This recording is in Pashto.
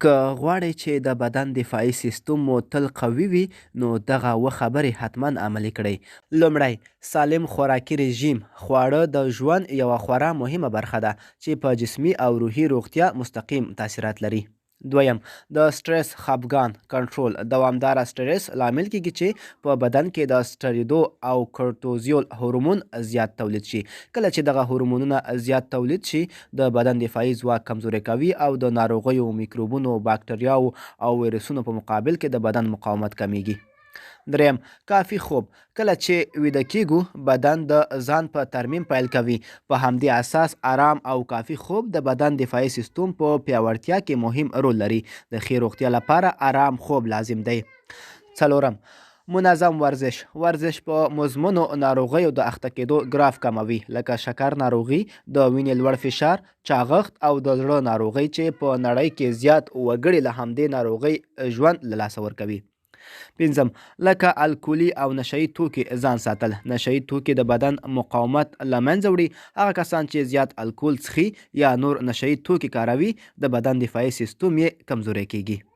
که غواړئ چې د بدن دفاعي سیستم مو تل قوي وي نو دغه اووه خبرې حتما عملي کړئ. لومړی، سالم خوراکي رژیم. خواړه د ژوند یوه خورا مهمه برخه ده چې په جسمي او روحي روغتیا مستقیم تاثیرات لري. دویم، د سټرس خپګان کنټرول. دوامداره سټرس لامل کیږي چې په بدن کې د سټریدو او کورټیزول هورمون زیات تولید شي. کله چې دغه هورمونونه زیات تولید شي د بدن دفاعي ځواک کمزوری کوي او د ناروغیو، میکروبونو، باکتریاو او ویروسونو په مقابل کې د بدن مقاومت کمیږي. دریم، کافي خوب. کله چې ویده کیږو بدن د ځان په ترمیم پیل کوي. په همدې اساس آرام او کافي خوب د بدن دفاعي سیستم په پیاوړتیا کې مهم رول لري. د ښې روغتیا لپاره آرام خوب لازم دی. څلورم، منظم ورزش. ورزش په مزمنو ناروغیو د اخته کېدو ګراف کموي، لکه شکر ناروغي، د وینې لوړ فشار، چاغښت او د زړه ناروغۍ چې په نړۍ کې زیات وګړي له همدې ناروغۍ ژوند له لاسه ورکوي. پنځم، لکه الکولي او نشهیي توکي ځان ساتل. نشهیي توکي د بدن مقاومت له منځه وړي. هغه کسان چې زیات الکول څښي یا نور نشهیي توکي کاروي د بدن دفاعي سیستم یې کمزوری کیږي.